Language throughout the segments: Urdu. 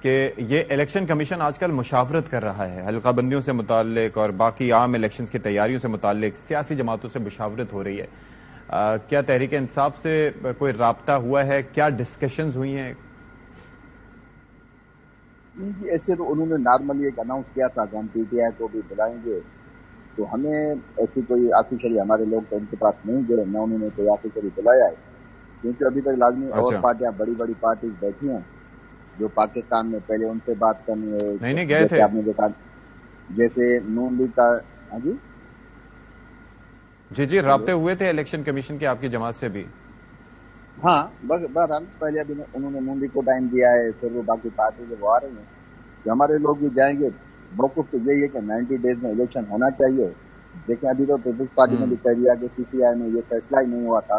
کہ یہ الیکشن کمیشن آج کل مشاورت کر رہا ہے حلقہ بندیوں سے متعلق اور باقی عام الیکشنز کی تیاریوں سے متعلق سیاسی جماعتوں سے مشاورت ہو رہی ہے. کیا تحریک انصاف سے کوئی رابطہ ہوا ہے؟ کیا ڈسکشنز ہوئی ہیں؟ ایسے تو انہوں نے نارملی ایک اناؤنس کیا تھا کہ ہم پی ٹی آئی کو بھی بلائیں گے، تو ہمیں ایسی کوئی آفیشلی ہمارے لوگ تو ان کے پاس نہیں گئے، نہ انہوں نے کوئی آفیشلی بلایا ہے، کیونکہ ابھی تک لازمی اور پارٹیاں بڑی بڑی پارٹیز بیٹھی ہیں جو پاکستان میں پہلے ان سے بات کرنی ہے. نہیں گئے تھے آپ نے دیکھا جیسے نون لیگ کا. ہاں جی رابطے ہوئے تھے الیکشن کمیشن کے آپ کی جماعت سے بھی؟ ہاں بہرحال پہلے ابھی انہوں نے نون لیگ کو ٹائم دیا ہے، پھر وہ باقی پارٹی جو وہ آ رہی ہیں جو ہمارے لوگ بھی جائیں گے. موقف تو یہی ہے کہ 90 ڈیز میں الیکشن ہونا چاہیے. دیکھیں ابھی تو پیپلز پارٹی نے بھی کہہ دیا کہ سی سی آئی میں یہ فیصلہ ہی نہیں ہوا تھا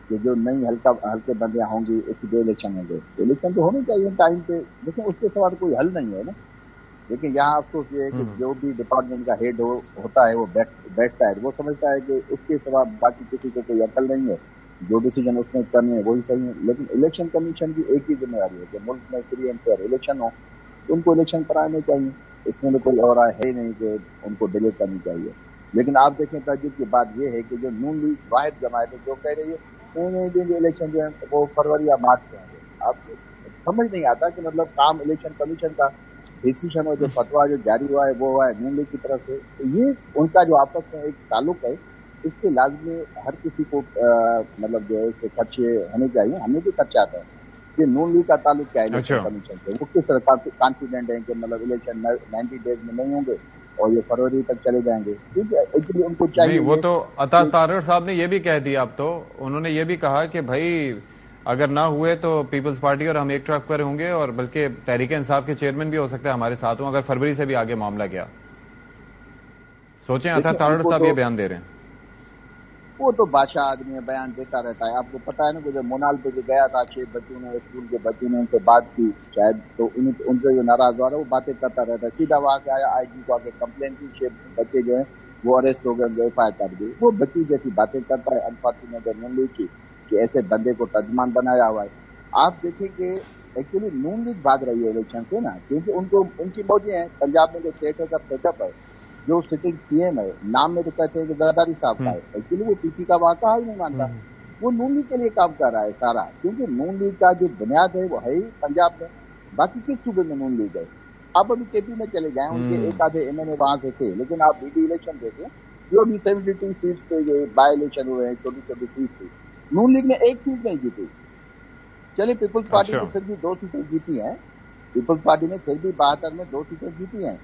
کہ جو نئی ہلکے بندیاں ہوں گی اس کے الیکشن ہوں گے. الیکشن تو ہونے چاہیے ٹائم پہ، لیکن اس کے سوا کوئی حل نہیں ہے نا. لیکن یہاں افسوس یہ ہے کہ جو بھی ڈپارٹمنٹ کا ہیڈ ہوتا ہے وہ بیٹھتا ہے، وہ سمجھتا ہے کہ اس کے سوا باقی کسی کو کوئی عقل نہیں ہے، جو ڈیسیجن اس نے کرنے ہیں وہی صحیح ہے. لیکن الیکشن کمیشن کی ایک ہی ذمہ داری ہے کہ ملک میں فری اینڈ فیئر الیکشن ہو، ان کو الیکشن کرانے چاہیے. اس میں تو کوئی اور رائے ہے ہی نہیں کہ ان کو ڈیلے کرنی چاہیے. لیکن آپ دیکھیں تعجب کی بات یہ ہے کہ جو نون لیگ واحد جماعت ہے جو کہہ رہی ہے نہیں الیکشن جو ہے وہ فروری یا مارچ میں ہوں گے. آپ سمجھ نہیں آتا کہ مطلب کام الیکشن کمیشن کا ڈیسیشن اور جو فتویٰ جو جاری ہوا ہے وہ ہوا ہے نون لیگ کی طرف سے. یہ ان کا جو آپس میں ایک تعلق ہے، اس کے لازمی ہر کسی کو مطلب جو ہے اس کے خدشے ہونے چاہیے. ہمیں بھی خدشہ آتا ہے کہ نون لیگ کا تعلق کیا ہے الیکشن کمیشن سے، وہ کس طرح کانفیڈنٹ ہیں کہ مطلب الیکشن 90 ڈیز میں نہیں ہوں گے اور یہ فروری تک چلے جائیں گے. ایکچولی ان کو چاہیے نہیں، وہ تو عطا تارڑ صاحب نے یہ بھی کہہ دیا. اب تو انہوں نے یہ بھی کہا کہ بھائی اگر نہ ہوئے تو پیپلز پارٹی اور ہم ایک ٹرک پر ہوں گے، اور بلکہ تحریک انصاف کے چیئرمین بھی ہو سکتا ہے ہمارے ساتھ ہوں اگر فروری سے بھی آگے معاملہ گیا. سوچیں عطا تارڑ صاحب یہ بیان دے رہے ہیں. وہ تو بادشاہ آدمی ہے، بیان دیتا رہتا ہے. آپ کو پتا ہے نا کہ جو مونال پہ جو گیا تھا 6 بچوں نے، اسکول کے بچوں نے ان سے بات کی شاید، تو ان سے جو ناراض ہوا رہا وہ باتیں کرتا رہتا ہے. سیدھا وہاں سے آیا آئی جی کو آگے کمپلین کی، 6 بچے جو ہیں وہ اریسٹ ہو گئے، ایف آئی آر کر دی. وہ بچی جیسی باتیں کرتا ہے انفارچونیٹ نون لیگ کی کہ ایسے بندے کو ترجمان بنایا ہوا ہے. آپ دیکھیں کہ ایکچولی نون لیگ بھاگ رہی ہے الیکشن سے نا، کیونکہ ان کی موجیں ہیں. پنجاب میں جو اسٹیٹ کا سیٹ اپ ہے، جو سٹنگ سی ایم ہے، نام میں تو کہتے ہیں کہ زرداری صاحب کا ہے، ایکچولی وہ پی سی کا واقعہ ہی نہیں مانتا. وہ نون لیگ کے لیے کام کر رہا ہے سارا، کیونکہ نون لیگ کا جو بنیاد ہے وہ ہے ہی پنجاب میں. باقی کس صوبے میں نون لیگ ہے؟ آپ ابھی کے پی میں چلے جائیں، ان کے ایک آدھے ایم این اے وہاں سے تھے، لیکن آپ بی ڈی الیکشن دیکھیں جو بھی 72 سیٹس پہ جو بائی الیکشن ہوئے ہیں، چھوٹی چھوٹی سیٹ تھی، نون لیگ نے ایک سیٹ نہیں جیتی. چلیے پیپلز پارٹی نے پھر بھی 2 سیٹیں جیتی ہیں، پیپلز پارٹی نے پھر بھی 72 میں 2 سیٹیں جیتی ہیں.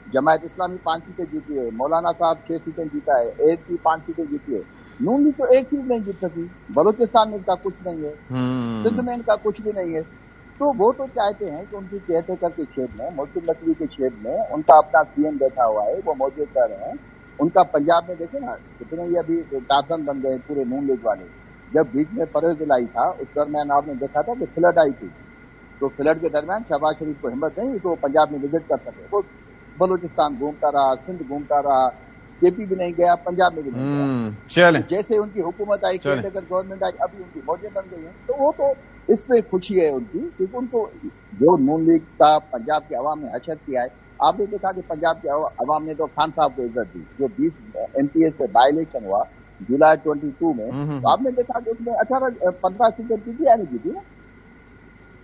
جماعت اسلامی 5 سیٹیں جیتی ہے، مولانا صاحب 6 سیٹیں جیتا ہے، ایک کی 5 سیٹیں جیتی ہے. نون لیگ تو ایک سیٹ نہیں جیت سکی. بلوچستان میں ان کا کچھ نہیں ہے، سندھ میں ان کا کچھ بھی نہیں ہے. تو وہ تو چاہتے ہیں کہ ان کی کیئر ٹیکر کے چھیڑ میں، محسن نقوی کے چھیڑ میں ان کا اپنا سی ایم بیٹھا ہوا ہے، وہ موجود کر رہے ہیں. ان کا پنجاب میں دیکھیں نا کتنے ہی ابھی ٹارزن بن گئے پورے نون لیگ والے. جب بیچ میں پرویز الہی تھا اس درمیان آپ نے دیکھا تھا کہ فلڈ آئی تھی، تو فلڈ کے درمیان شہباز شریف کو ہمت نہیں تو پنجاب میں وزٹ کر سکے. وہ بلوچستان گھومتا رہا، سندھ گھومتا رہا، کے پی بھی نہیں گیا، پنجاب میں بھی نہیں گیا. جیسے ان کی حکومت آئی، کیئر ٹیکر گورنمنٹ آئی، ابھی ان کی موجیں بن گئی ہیں. تو وہ تو اس پہ خوشی ہے ان کی، کیونکہ ان کو جو نون لیگ کا پنجاب کے عوام نے حشر کیا ہے. آپ نے دیکھا کہ پنجاب کے عوام نے تو خان صاحب کو عزت دی. جو 20 ایم پی ایس سے بائی الیکشن ہوا جولائی 22 میں، تو آپ نے دیکھا کہ اس میں 15 سیٹیں جیتی یا نہیں جیتی نا.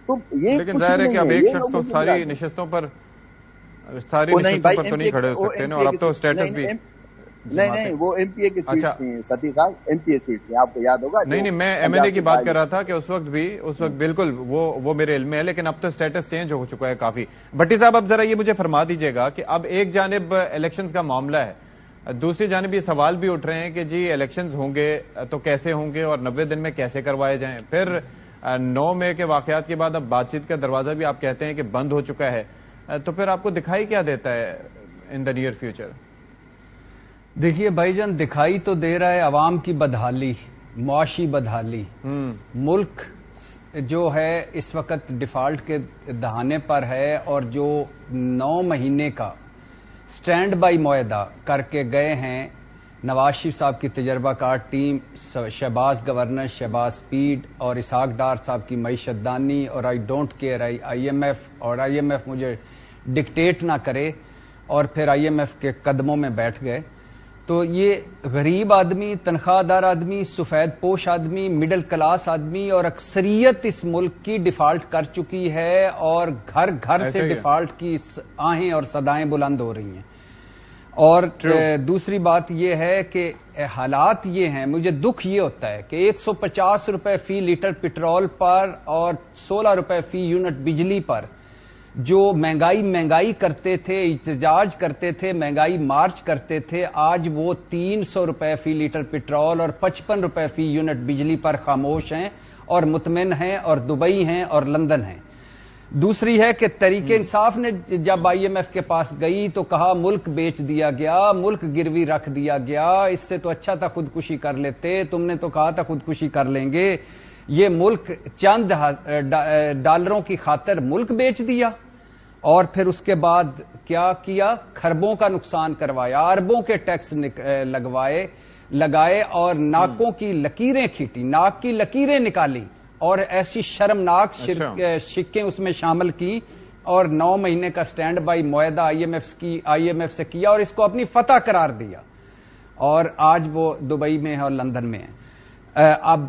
تو یہ لیکن ظاہر ہے کہ اب ایک شخص تو ساری نشستوں پر تو نہیں کھڑے ہو سکتے نا، اور اب تو اسٹیٹس بھی نہیں وہ ایم پی اے کی سیٹ تھی ستی صاحب، ایم پی اے سیٹ تھی، آپ کو یاد ہوگا. نہیں میں ایم این اے کی بات کر رہا تھا کہ اس وقت بالکل وہ میرے علم میں ہے، لیکن اب تو اسٹیٹس چینج ہو چکا ہے کافی. بھٹی صاحب اب ذرا یہ مجھے فرما دیجئے گا کہ اب ایک جانب الیکشنز کا معاملہ ہے، دوسری جانب یہ سوال بھی اٹھ رہے ہیں کہ جی الیکشنز ہوں گے تو کیسے ہوں گے اور 90 دن میں کیسے کروائے جائیں. پھر 9 مئی کے واقعات کے بعد اب بات چیت کا دروازہ بھی آپ کہتے ہیں کہ بند ہو چکا ہے، تو پھر آپ کو دکھائی کیا دیتا ہے ان دا نیئر فیوچر؟ دیکھیے بھائی جان، دکھائی تو دے رہا ہے عوام کی بدحالی، معاشی بدحالی. ملک جو ہے اس وقت ڈیفالٹ کے دہانے پر ہے، اور جو 9 مہینے کا سٹینڈ بائی معاہدہ کر کے گئے ہیں نواز شریف صاحب کی تجربہ کار team, Shahbaz governor Shahbaz speed اور اسحاق ڈار صاحب کی معیشت دانی، اور I don't care I M F, اور آئی ایم ایف مجھے ڈکٹیٹ نہ کرے، اور پھر آئی ایم ایف کے قدموں میں بیٹھ گئے. تو یہ غریب آدمی، تنخواہ دار آدمی، سفید پوش آدمی، مڈل کلاس آدمی، اور اکثریت اس ملک کی ڈیفالٹ کر چکی ہے، اور گھر گھر سے ڈیفالٹ کی آہیں اور صدائیں بلند ہو رہی ہیں. اور دوسری بات یہ ہے کہ حالات یہ ہیں، مجھے دکھ یہ ہوتا ہے کہ 150 روپے فی لیٹر پٹرول پر اور 16 روپے فی یونٹ بجلی پر جو مہنگائی کرتے تھے، احتجاج کرتے تھے، مہنگائی مارچ کرتے تھے، آج وہ 300 روپے فی لیٹر پٹرول اور 55 روپے فی یونٹ بجلی پر خاموش ہیں اور مطمئن ہیں، اور دبئی ہیں اور لندن ہیں. دوسری ہے کہ تحریک انصاف نے جب آئی ایم ایف کے پاس گئی تو کہا ملک بیچ دیا گیا، ملک گروی رکھ دیا گیا، اس سے تو اچھا تھا خودکشی کر لیتے، تم نے تو کہا تھا خودکشی کر لیں گے. یہ ملک چند ڈالروں کی خاطر ملک بیچ دیا، اور پھر اس کے بعد کیا کیا؟ کھربوں کا نقصان کروایا، اربوں کے ٹیکس لگائے اور ناکوں کی لکیریں کھینٹی، ناک کی لکیریں نکالی، اور ایسی شرمناک شکیں اس میں شامل کی، اور 9 مہینے کا سٹینڈ بائی معاہدہ آئی ایم ایف سے کیا، اور اس کو اپنی فتح قرار دیا، اور آج وہ دبئی میں ہے اور لندن میں ہے. اب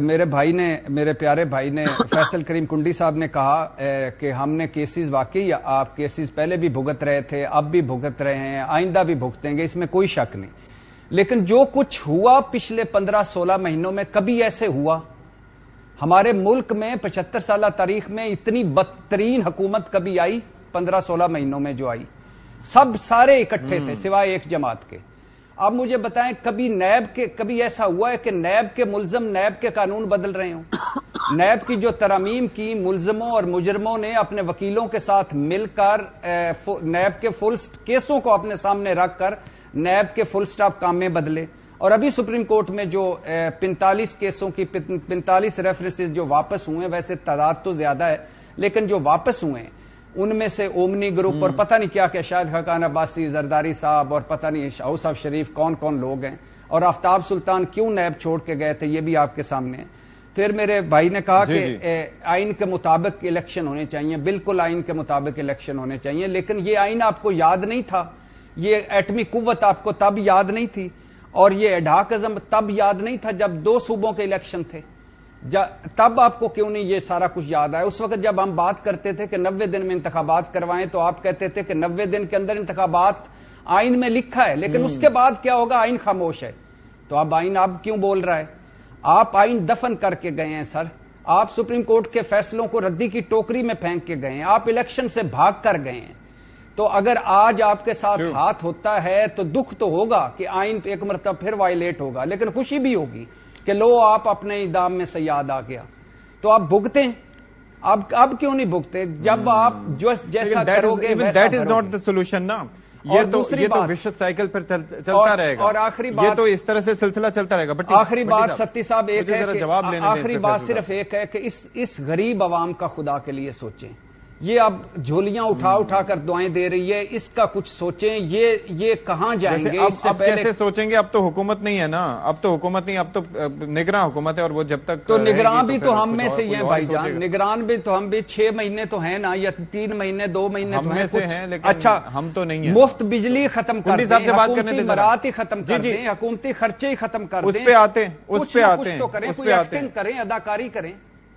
میرے پیارے بھائی نے فیصل کریم کنڈی صاحب نے کہا کہ ہم نے کیسز، واقعی آپ کیسز پہلے بھی بھگت رہے تھے، اب بھی بھگت رہے ہیں، آئندہ بھی بھگتیں گے، اس میں کوئی شک نہیں. لیکن جو کچھ ہوا پچھلے 15-16 مہینوں میں، کبھی ایسے ہوا ہمارے ملک میں 75 سالہ تاریخ میں اتنی بدترین حکومت کبھی آئی 15-16 مہینوں میں جو آئی؟ سارے اکٹھے تھے سوائے ایک جماعت کے. اب مجھے بتائیں کبھی ایسا ہوا ہے کہ نیب کے ملزم نیب کے قانون بدل رہے ہوں؟ نیب کی جو ترامیم کی، ملزموں اور مجرموں نے اپنے وکیلوں کے ساتھ مل کر نیب کے فل کیسوں کو اپنے سامنے رکھ کر نیب کے فل سٹاپ کام میں بدلے. اور ابھی سپریم کورٹ میں جو 45 کیسوں کی 45 ریفرنسز جو واپس ہوئے، ویسے تعداد تو زیادہ ہے لیکن جو واپس ہوئے ہیں ان میں سے اومنی گروپ اور پتہ نہیں کیا شاہد خاقان عباسی، زرداری صاحب، اور پتہ نہیں اوصاف شریف کون کون لوگ ہیں، اور آفتاب سلطان کیوں نیب چھوڑ کے گئے تھے یہ بھی آپ کے سامنے ہے. پھر میرے بھائی نے کہا کہ آئین کے مطابق الیکشن ہونے چاہیے. بالکل آئین کے مطابق الیکشن ہونے چاہیے، لیکن یہ آئین آپ کو یاد نہیں تھا، یہ ایٹمی قوت آپ کو تب یاد نہیں تھی، اور یہ ایڈھاکزم تب یاد نہیں تھا جب 2 صوبوں کے الیکشن تھے. تب آپ کو کیوں نہیں یہ سارا کچھ یاد آیا؟ اس وقت جب ہم بات کرتے تھے کہ 90 دن میں انتخابات کروائیں تو آپ کہتے تھے کہ 90 دن کے اندر انتخابات آئین میں لکھا ہے، لیکن اس کے بعد کیا ہوگا؟ آئین خاموش ہے. تو اب آئین اب کیوں بول رہا ہے؟ آپ آئین دفن کر کے گئے ہیں سر. آپ سپریم کورٹ کے فیصلوں کو ردی کی ٹوکری میں پھینک کے گئے ہیں، آپ الیکشن سے بھاگ کر گئے ہیں. تو اگر آج آپ کے ساتھ ہاتھ ہوتا ہے تو دکھ تو ہوگا کہ آئین ایک مرتبہ پھر وائلیٹ ہوگا، لیکن خوشی بھی ہوگی کہ لو آپ اپنے اقدام میں سے یاد آ گیا. تو آپ بھگتے ہیں. اب کیوں نہیں بھگتے؟ جب آپ جیسا کرو گے that is not the solution نا. یہ تو وشوس سائیکل پر چلتا رہے گا، اور آخری بات، یہ تو اس طرح سے سلسلہ چلتا رہے گا. آخری بات ستی صاحب ایک ہے، آخری بات صرف ایک ہے کہ اس غریب عوام کا خدا کے لیے سوچیں. یہ اب جھولیاں اٹھا کر دعائیں دے رہی ہے، اس کا کچھ سوچیں. یہ کہاں جائیں گے؟ اس سے پہلے کیسے سوچیں گے؟ اب تو حکومت نہیں ہے نا، اب تو حکومت نہیں، اب تو نگراں حکومت ہے، اور وہ جب تک تو نگراں بھی تو ہم میں سے ہی ہیں بھائی جان. نگران بھی تو ہم بھی 6 مہینے تو ہیں نا، یا 3 مہینے 2 مہینے تو ہیں. اچھا ہم تو نہیں ہیں. مفت بجلی ختم کر دیں، حکومتی مراحت ہی ختم کر دیں، حکومتی خرچے ہی ختم کر دیں. اس پہ آتے ہیں، کچھ تو کریں، کوئی ایکٹنگ کریں، اداکاری کریں.